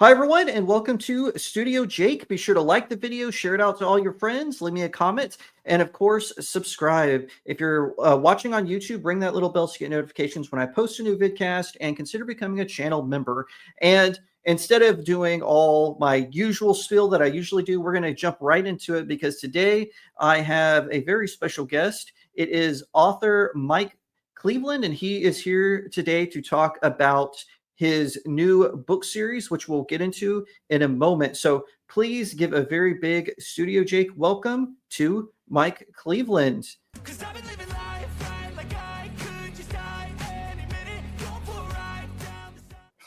Hi, everyone, and welcome to Studio Jake. Be sure to like the video, share it out to all your friends, leave me a comment, and of course, subscribe. If you're watching on YouTube, ring that little bell to get notifications when I post a new vidcast, and consider becoming a channel member. And instead of doing all my usual spiel that I usually do, we're going to jump right into it because today I have a very special guest. It is author Mike Cleveland, and he is here today to talk about his new book series, which we'll get into in a moment. So please give a very big Studio Jake welcome to Mike Cleveland.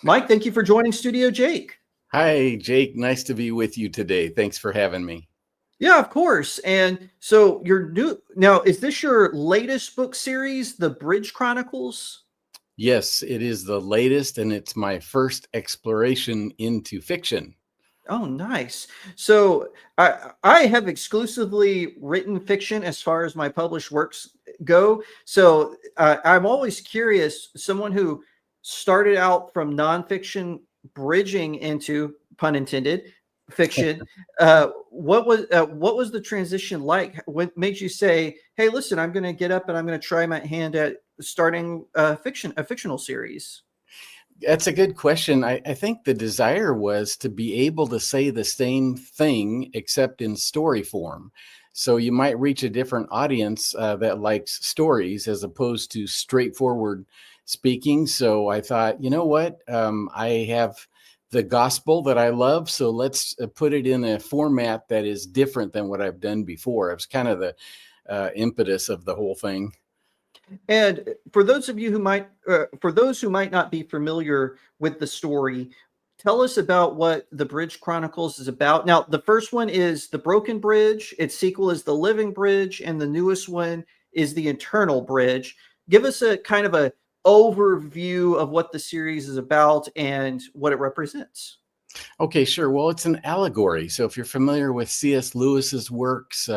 Mike, thank you for joining Studio Jake. Hi, Jake. Nice to be with you today. Thanks for having me. Yeah, of course. And so your new now, is this your latest book series, The Bridge Chronicles? Yes, it is the latest, and it's my first exploration into fiction. Oh, nice. So I have exclusively written fiction as far as my published works go. So I'm always curious, someone who started out from nonfiction, bridging into, pun intended, fiction. What was the transition like? What made you say, "Hey, listen, I'm going to get up and I'm going to try my hand at starting a fictional series"? That's a good question. I think the desire was to be able to say the same thing except in story form. So you might reach a different audience that likes stories as opposed to straightforward speaking. So I thought, you know what? I have the gospel that I love. So let's put it in a format that is different than what I've done before. It was kind of the impetus of the whole thing. And for those who might not be familiar with the story, tell us about what the Bridge Chronicles is about. Now, the first one is the Broken Bridge. Its sequel is the Living Bridge, and the newest one is the Eternal Bridge. Give us a kind of a overview of what the series is about and what it represents. Okay, sure. Well, it's an allegory. So if you're familiar with C.S. Lewis's works,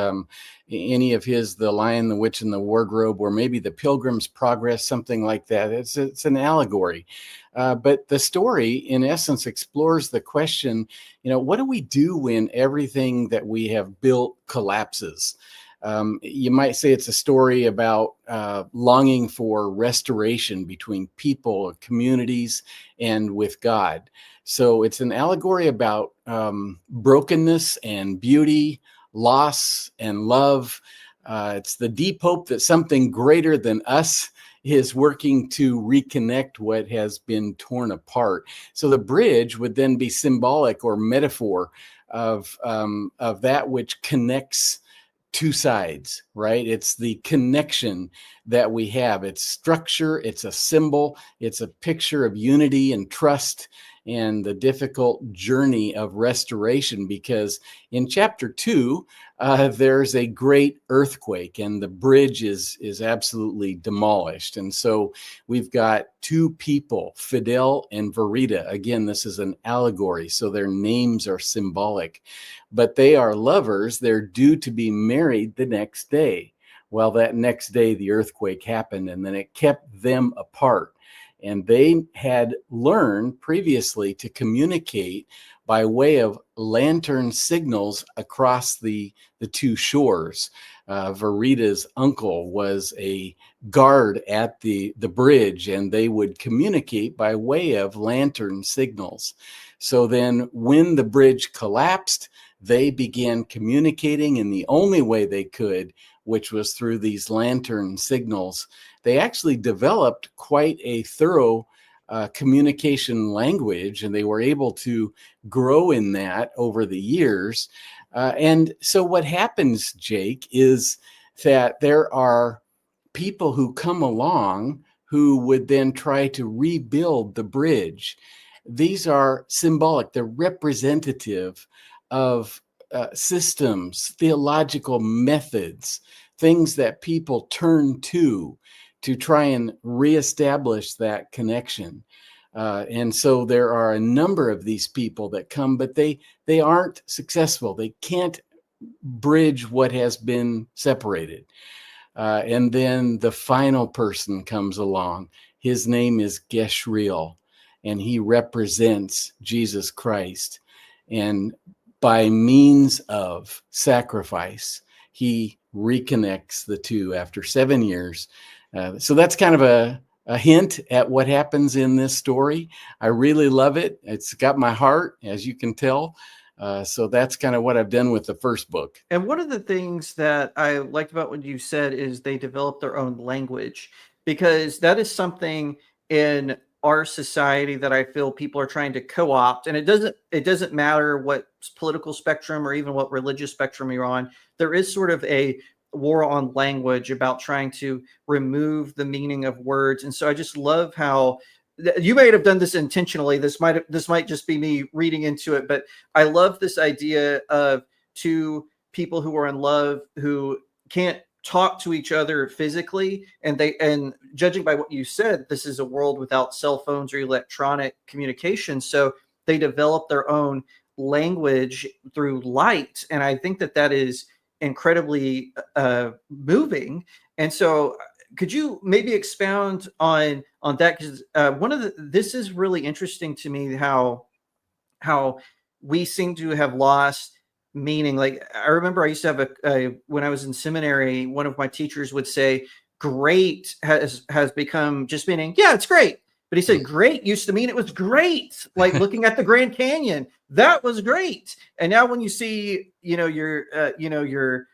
any of his The Lion, the Witch, and the Wardrobe, or maybe The Pilgrim's Progress, something like that, it's an allegory. But the story, in essence, explores the question, what do we do when everything that we have built collapses? You might say it's a story about longing for restoration between people, communities, and with God. So it's an allegory about brokenness and beauty, loss and love. It's the deep hope that something greater than us is working to reconnect what has been torn apart. So the bridge would then be symbolic or metaphor of that which connects two sides, right? It's the connection that we have. It's structure, it's a symbol, it's a picture of unity and trust and the difficult journey of restoration, because in chapter 2, there's a great earthquake and the bridge is absolutely demolished. And so we've got two people, Fidel and Verita. Again, this is an allegory, so their names are symbolic, but they are lovers. They're due to be married the next day. Well, that next day, the earthquake happened, and then it kept them apart. And they had learned previously to communicate by way of lantern signals across the two shores. Verita's uncle was a guard at the bridge, and they would communicate by way of lantern signals. So then when the bridge collapsed, they began communicating in the only way they could, which was through these lantern signals. They actually developed quite a thorough communication language, and they were able to grow in that over the years. And so what happens, Jake, is that there are people who come along who would then try to rebuild the bridge. These are symbolic, they're representative of systems, theological methods, things that people turn to try and reestablish that connection. And so there are a number of these people that come, but they aren't successful. They can't bridge what has been separated. And then the final person comes along. His name is Geshriel. and he represents Jesus Christ. And by means of sacrifice, he reconnects the two after 7 years. So that's kind of a hint at what happens in this story. I really love it. It's got my heart, as you can tell. So that's kind of what I've done with the first book. And one of the things that I liked about what you said is they developed their own language, because that is something in our society that I feel people are trying to co-opt. And it doesn't matter what political spectrum or even what religious spectrum you're on. There is sort of a war on language about trying to remove the meaning of words. And so I just love how you may have done this intentionally. This might just be me reading into it, but I love this idea of two people who are in love who can't talk to each other physically, and judging by what you said, this is a world without cell phones or electronic communication, so they develop their own language through light, and I think that is incredibly moving. And so could you maybe expound on that, because this is really interesting to me, how we seem to have lost meaning. Like, I remember I used to have when I was in seminary, one of my teachers would say, great has become just meaning, yeah, it's great. But he said great used to mean it was great. Like looking at the Grand Canyon, that was great. And now when you see, your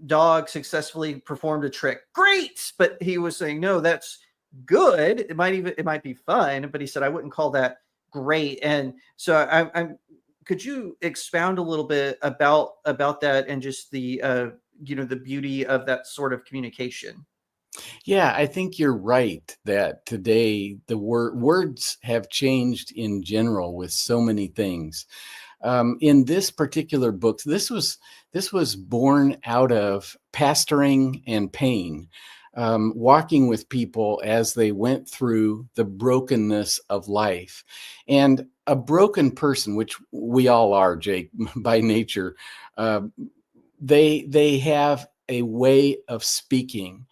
dog successfully performed a trick, great. But he was saying, no, that's good. It might be fun, but he said, I wouldn't call that great. And so I'm could you expound a little bit about that, and just the beauty of that sort of communication? Yeah, I think you're right that today the words have changed in general with so many things. In this particular book, this was born out of pastoring and pain, walking with people as they went through the brokenness of life. And a broken person, which we all are, Jake, by nature, uh, they have a way of speaking.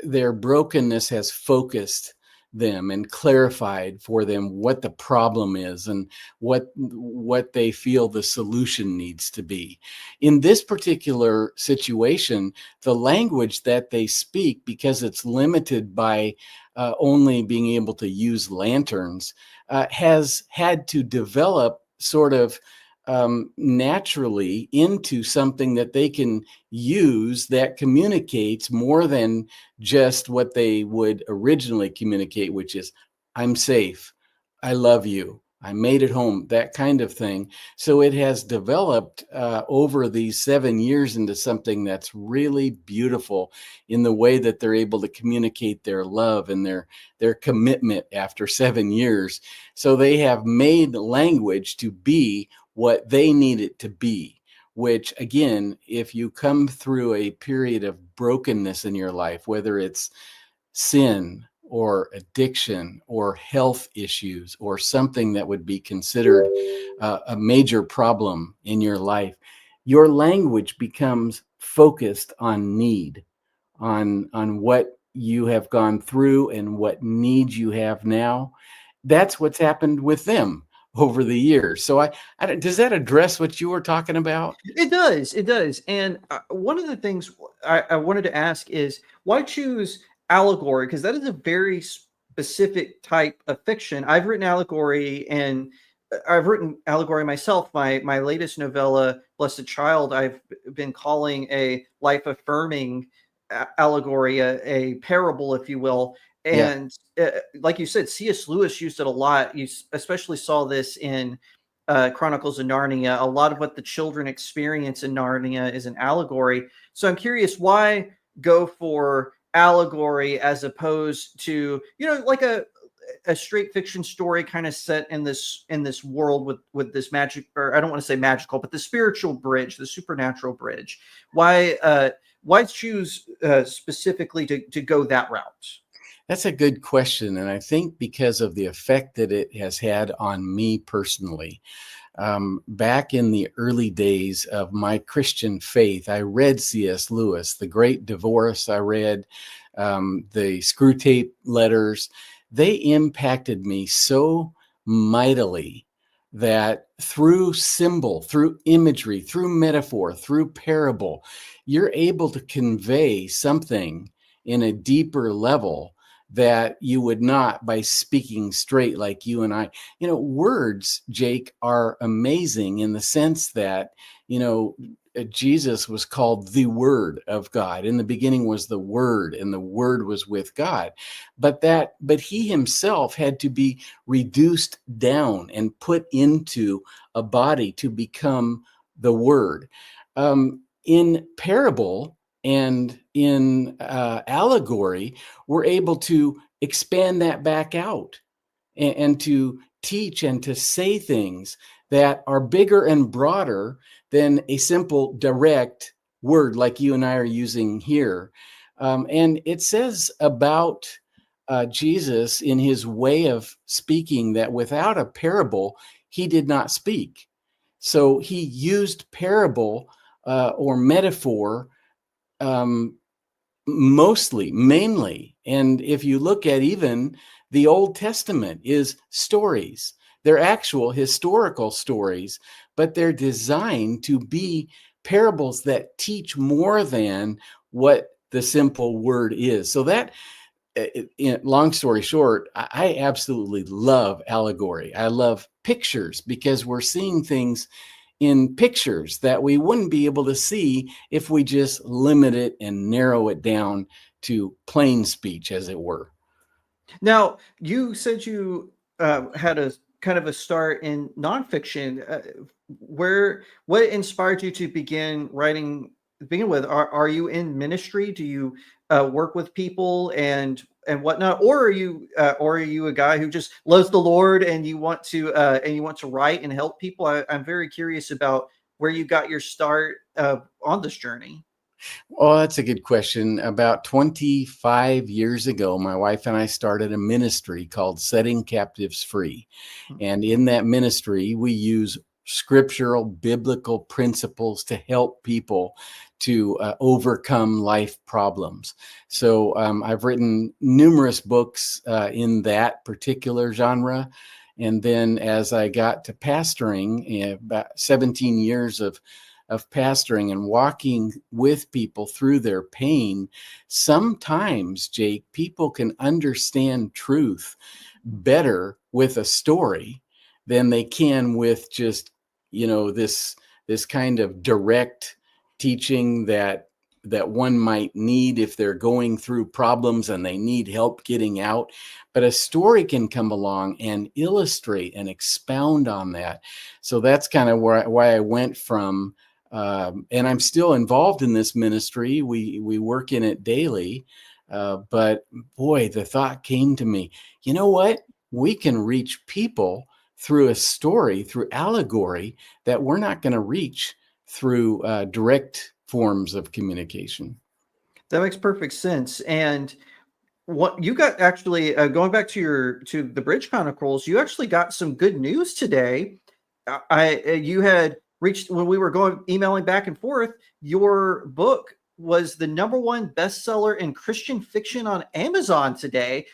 Their brokenness has focused them and clarified for them what the problem is and what they feel the solution needs to be. In this particular situation, the language that they speak, because it's limited by only being able to use lanterns, has had to develop sort of naturally into something that they can use that communicates more than just what they would originally communicate, which is, I'm safe, I love you, I made it home, that kind of thing. So it has developed over these 7 years into something that's really beautiful in the way that they're able to communicate their love and their commitment after 7 years. So they have made language to be what they need it to be, which again, if you come through a period of brokenness in your life, whether it's sin or addiction or health issues or something that would be considered a major problem in your life, your language becomes focused on need, on what you have gone through and what needs you have now. That's what's happened with them over the years. So does that address what you were talking about? It does. It does. And one of the things I wanted to ask is, why choose allegory? Because that is a very specific type of fiction. I've written allegory, and I've written allegory myself. My latest novella, Blessed Child, I've been calling a life affirming allegory, a parable, if you will. Yeah. And like you said, C.S. Lewis used it a lot. You especially saw this in Chronicles of Narnia. A lot of what the children experience in Narnia is an allegory. So I'm curious, why go for allegory as opposed to, like a straight fiction story kind of set in this world with this magic, or I don't want to say magical, but the spiritual bridge, the supernatural bridge. Why choose specifically to go that route? That's a good question. And I think because of the effect that it has had on me personally. Back in the early days of my Christian faith, I read C.S. Lewis, The Great Divorce. I read the Screw Tape Letters. they impacted me so mightily that through symbol, through imagery, through metaphor, through parable, you're able to convey something in a deeper level that you would not by speaking straight like you and I. Words, Jake, are amazing in the sense that, Jesus was called the Word of God. In the beginning was the Word, and the Word was with God. But he himself had to be reduced down and put into a body to become the Word. In parable and in allegory, we're able to expand that back out and to teach and to say things that are bigger and broader than a simple direct word like you and I are using here. And it says about Jesus in his way of speaking that without a parable, he did not speak. So he used parable or metaphor um, mainly. And if you look at even the Old Testament is stories. They're actual historical stories, but they're designed to be parables that teach more than what the simple word is. So that, long story short, I absolutely love allegory. I love pictures because we're seeing things in pictures that we wouldn't be able to see if we just limit it and narrow it down to plain speech, as it were. Now, you said you had a kind of a start in nonfiction. What inspired you to begin writing? To begin with, are you in ministry? Do you work with people and whatnot, or are you a guy who just loves the Lord and you want to write and help people? I'm very curious about where you got your start on this journey. Oh, that's a good question. About 25 years ago, my wife and I started a ministry called Setting Captives Free. And in that ministry, we use scriptural, biblical principles to help people to overcome life problems. So I've written numerous books in that particular genre. And then as I got to pastoring, about 17 years of pastoring and walking with people through their pain, sometimes, Jake, people can understand truth better with a story than they can with just, this kind of direct teaching that one might need if they're going through problems and they need help getting out. But a story can come along and illustrate and expound on that. So that's kind of why I went from and I'm still involved in this ministry. We work in it daily. But boy, the thought came to me, you know what? We can reach people through a story, through allegory that we're not going to reach through direct forms of communication. That makes perfect sense. And what you got actually going back to the Bridge Chronicles, you actually got some good news today. You had reached when we were going emailing back and forth. Your book was the #1 bestseller in Christian fiction on Amazon today.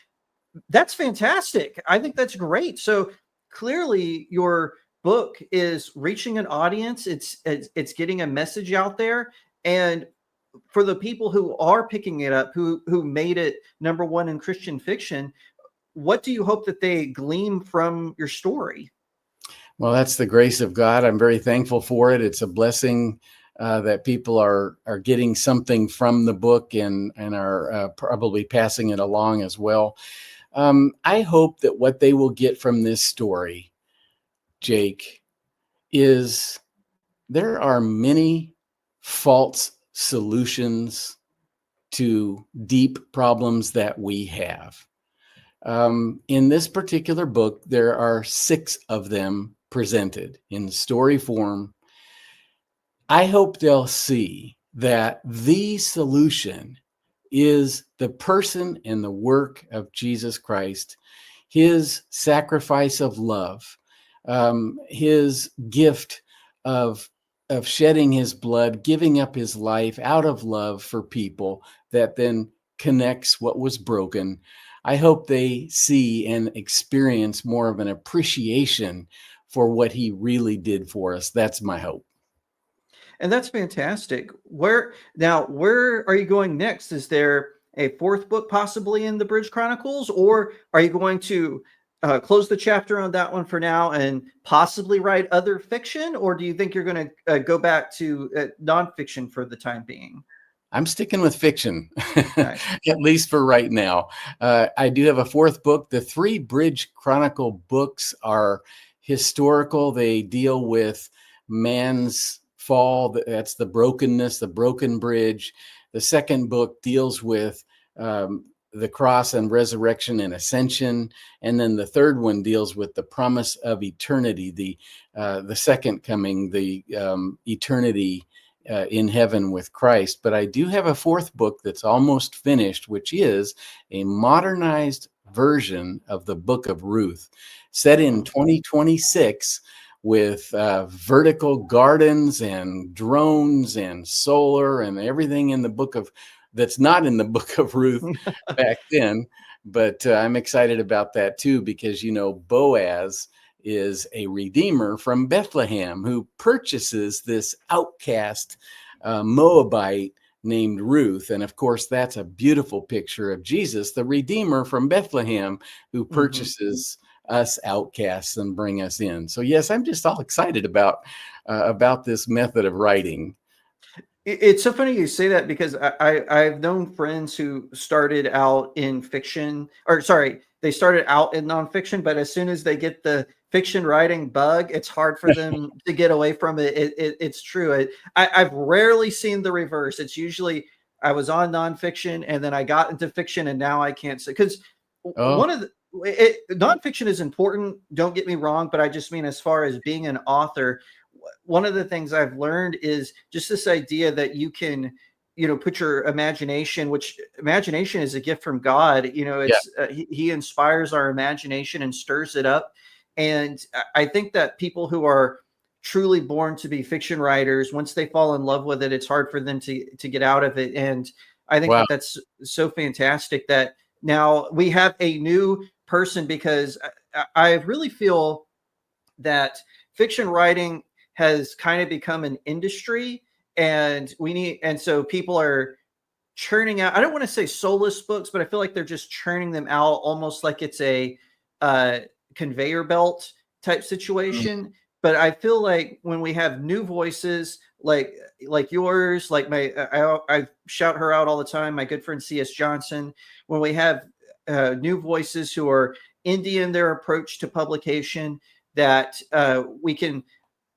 That's fantastic. I think that's great. So clearly, your book is reaching an audience. It's getting a message out there, and for the people who are picking it up, who made it #1 in Christian fiction, what do you hope that they glean from your story? Well, that's the grace of God. I'm very thankful for it. It's a blessing that people are getting something from the book and are probably passing it along as well. I hope that what they will get from this story, Jake, is there are many false solutions to deep problems that we have. In this particular book, there are 6 of them presented in story form. I hope they'll see that the solution is the person and the work of Jesus Christ, his sacrifice of love, his gift of shedding his blood, giving up his life out of love for people that then connects what was broken. I hope they see and experience more of an appreciation for what he really did for us. That's my hope. And that's fantastic. Where are you going next? Is there a fourth book possibly in the Bridge Chronicles, or are you going to close the chapter on that one for now and possibly write other fiction, or do you think you're going to go back to nonfiction for the time being? I'm sticking with fiction, Nice. at least for right now. I do have a fourth book. The three Bridge Chronicle books are historical. They deal with man's fall. That's the brokenness, the broken bridge. The second book deals with the cross and resurrection and ascension. And then the third one deals with the promise of eternity, the second coming, the eternity in heaven with Christ. But I do have a fourth book that's almost finished, which is a modernized version of the Book of Ruth, set in 2026 with vertical gardens and drones and solar and everything in the book of that's not in the Book of Ruth back then. But I'm excited about that too, because, you know, Boaz is a redeemer from Bethlehem who purchases this outcast Moabite named Ruth. And of course, that's a beautiful picture of Jesus, the redeemer from Bethlehem, who purchases us outcasts and bring us in. So yes, I'm just all excited about this method of writing. It's so funny you say that because I've known friends who started out in fiction, or sorry, they started out in nonfiction, but as soon as they get the fiction writing bug, it's hard for them to get away from it. It's true. I've rarely seen the reverse. It's usually I was on nonfiction and then I got into fiction and now I can't say because Oh, one of the nonfiction is important. Don't get me wrong, but I just mean as far as being an author, one of the things I've learned is just this idea that you can, put your imagination, which imagination is a gift from God. yeah. It's he inspires our imagination and stirs it up. And I think that people who are truly born to be fiction writers, once they fall in love with it, it's hard for them to get out of it. And I think Wow. that that's so fantastic that now we have a new person because I really feel that fiction writing has kind of become an industry and so people are churning out, I don't want to say soulless books, but I feel like they're just churning them out almost like it's a uh, conveyor belt type Mm. situation. But I feel like when we have new voices like yours, like I shout her out all the time, my good friend CS Johnson, when we have new voices who are indie in their approach to publication, that we can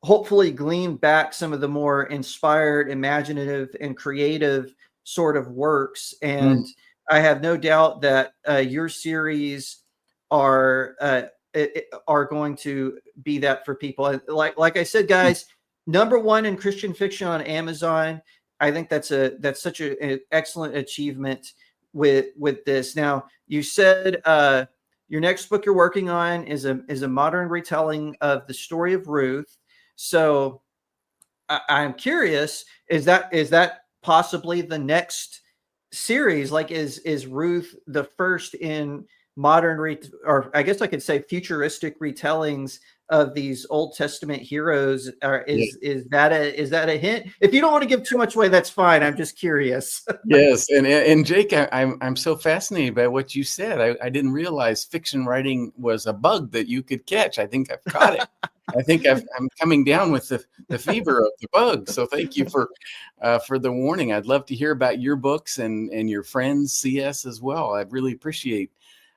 hopefully glean back some of the more inspired, imaginative, and creative sort of works. Mm. And I have no doubt that your series are are going to be that for people. And like I said, guys, number one in Christian fiction on Amazon. I think that's such an excellent achievement with this. Now, you said your next book you're working on is a modern retelling of the story of Ruth. So I'm curious, is that possibly the next series? Like, is Ruth the first in or I guess I could say futuristic retellings of these Old Testament heroes? Or Yeah. is that a hint? If you don't want to give too much away, that's fine. I'm just curious. Yes, and Jake, I'm so fascinated by what you said. I didn't realize fiction writing was a bug that you could catch. I think I've caught it. I think I'm coming down with the fever of the bug. So thank you for the warning. I'd love to hear about your books and your friends CS as well. I really appreciate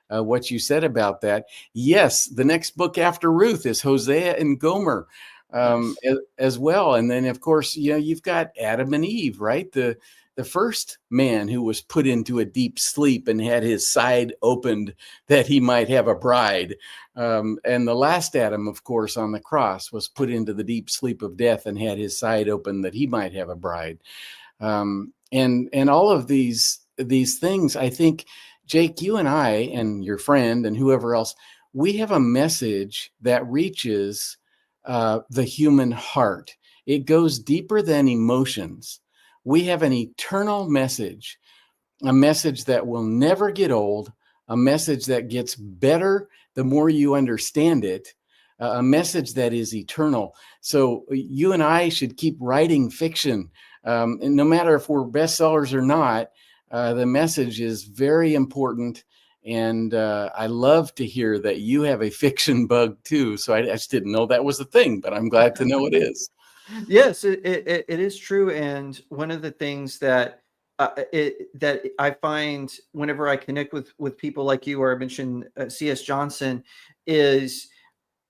what you said about that. Yes, the next book after Ruth is Hosea and Gomer, Nice. as well. And then of course, you've got Adam and Eve, right? The first man who was put into a deep sleep and had his side opened that he might have a bride. And the last Adam, of course, on the cross was put into the deep sleep of death and had his side open that he might have a bride. And all of these things, I think, Jake, you and I and your friend and whoever else, we have a message that reaches the human heart. It goes deeper than emotions. We have an eternal message, a message that will never get old, a message that gets better the more you understand it, a message that is eternal. So you and I should keep writing fiction. And no matter if we're bestsellers or not, the message is very important. And I love to hear that you have a fiction bug too. So I just didn't know that was a thing, but I'm glad to know it is. Yes, it is true. And one of the things that that I find whenever I connect with people like you, or I mentioned C.S. Johnson, is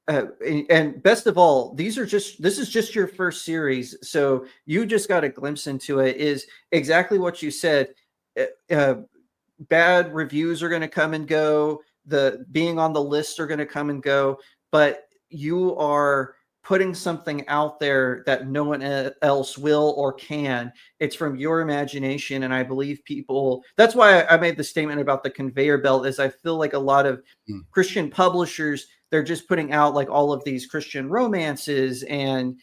and best of all, this is just your first series, so you just got a glimpse into it. Is exactly what you said. Uh, uh, Bad reviews are going to come and go. The being on the list are going to come and go, but you are putting something out there that no one else will or can. It's from your imagination, and I believe people. That's why I made the statement about the conveyor belt. Is I feel like a lot of Mm. Christian publishers, they're just putting out like all of these Christian romances and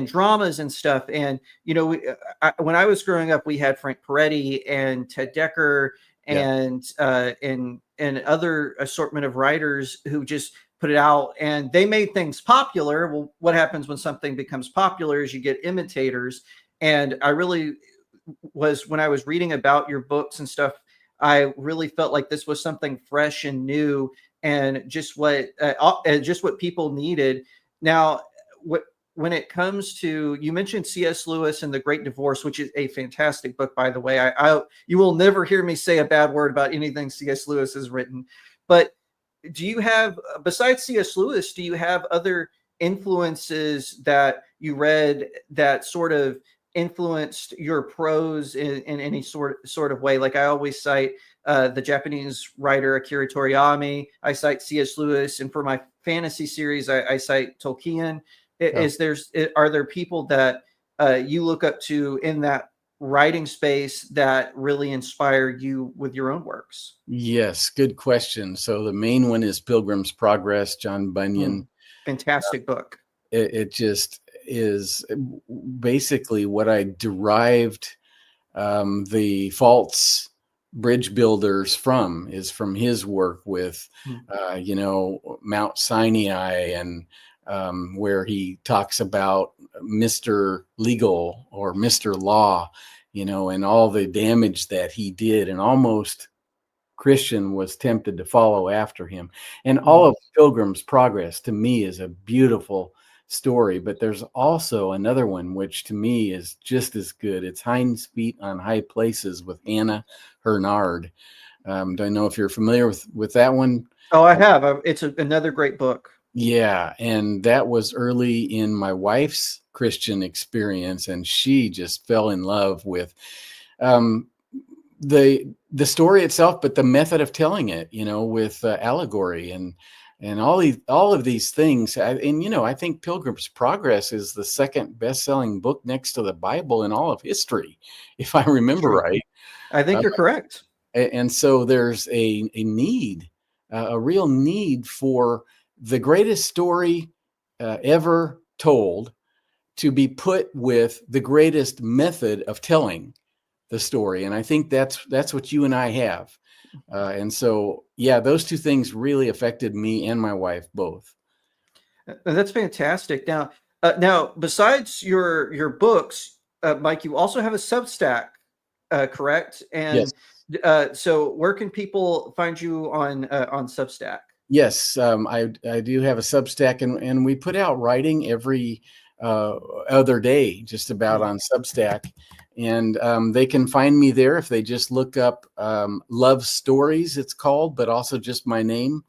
dramas and stuff. And when I was growing up, we had Frank Peretti and Ted Decker Yeah. and other assortment of writers who just put it out, and they made things popular. Well, what happens when something becomes popular is you get imitators. And I really was, when I was reading about your books and stuff, I really felt like this was something fresh and new, and just what people needed. Now, what when it comes to, you mentioned C.S. Lewis and The Great Divorce, which is a fantastic book, by the way. You will never hear me say a bad word about anything C.S. Lewis has written. But do you have, besides C.S. Lewis, do you have other influences that you read that sort of influenced your prose in any sort of way? Like I always cite the Japanese writer Akira Toriyama. I cite C.S. Lewis, and for my fantasy series, I cite Tolkien. Oh. Are there people that you look up to in that writing space that really inspire you with your own works? Yes, good question. So the main one is Pilgrim's Progress, John Bunyan. Fantastic book. It just is basically what I derived the false bridge builders is from his work with, Mount Sinai, and where he talks about Mr. Legal or Mr. Law, and all the damage that he did, and almost Christian was tempted to follow after him. And all of Pilgrim's Progress to me is a beautiful story, but there's also another one which to me is just as good. It's Hind's Feet on High Places with Anna Hernard. Don't know if you're familiar with that one. Oh, I have. It's another great book. Yeah, and that was early in my wife's Christian experience, and she just fell in love with um, the story itself, but the method of telling it, with allegory and all of these things. I think Pilgrim's Progress is the second best-selling book next to the Bible in all of history, if I remember True. right. I think you're correct. And so there's a need, a real need for the greatest story ever told to be put with the greatest method of telling the story. And I think that's what you and I have. And so, yeah, those two things really affected me and my wife both. That's fantastic. Now, besides your books, Mike, you also have a Substack, correct? And Yes. so, where can people find you on Substack? Yes, I do have a Substack, and we put out writing every other day, just about, on Substack, and they can find me there if they just look up Love Stories, it's called, but also just my name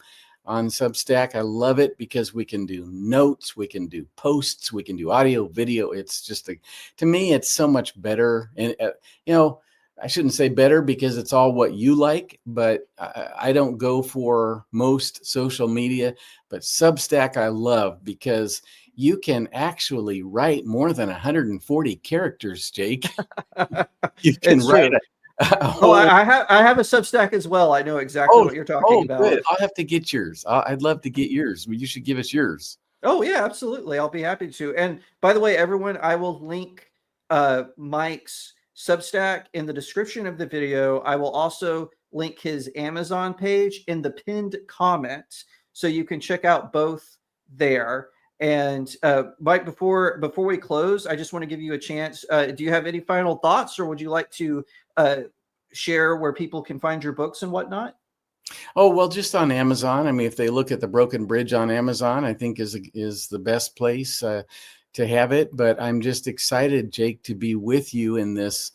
on Substack. I love it because we can do notes, we can do posts, we can do audio, video. It's just to me, it's so much better, and I shouldn't say better because it's all what you like, but I don't go for most social media. But Substack I love because you can actually write more than 140 characters, Jake. You can It's write true. a Oh, whole. I have a Substack as well. I know exactly Oh, what you're talking good. about. I'll have to get yours. I'd love to get yours. Well, you should give us yours. Oh yeah, absolutely. I'll be happy to. And by the way, everyone, I will link Mike's Substack in the description of the video. I will also link his Amazon page in the pinned comment, so you can check out both there. And Mike, before we close, I just want to give you a chance. Do you have any final thoughts, or would you like to share where people can find your books and whatnot? Oh, well, just on Amazon. I mean, if they look at The Broken Bridge on Amazon, I think is the best place to have it. But I'm just excited, Jake, to be with you in this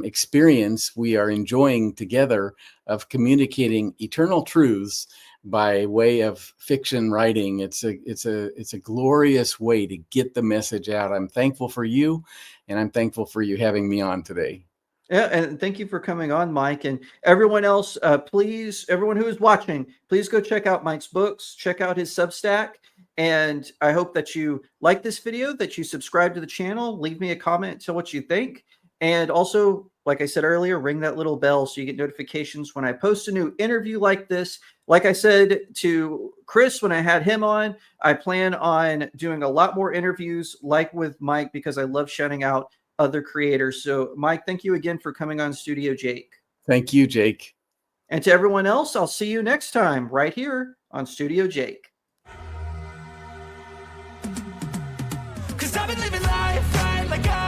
experience we are enjoying together of communicating eternal truths by way of fiction writing. It's a glorious way to get the message out. I'm thankful for you, and I'm thankful for you having me on today. Yeah, and thank you for coming on, Mike. And everyone else, please, everyone who is watching, please go check out Mike's books, check out his Substack. And I hope that you like this video, that you subscribe to the channel, leave me a comment, tell what you think. And also, like I said earlier, ring that little bell so you get notifications when I post a new interview like this. Like I said to Chris when I had him on, I plan on doing a lot more interviews like with Mike, because I love shouting out other creators. So Mike, thank you again for coming on StudioJake. Thank you, Jake. And to everyone else, I'll see you next time right here on StudioJake. 'Cause I've been living life right like I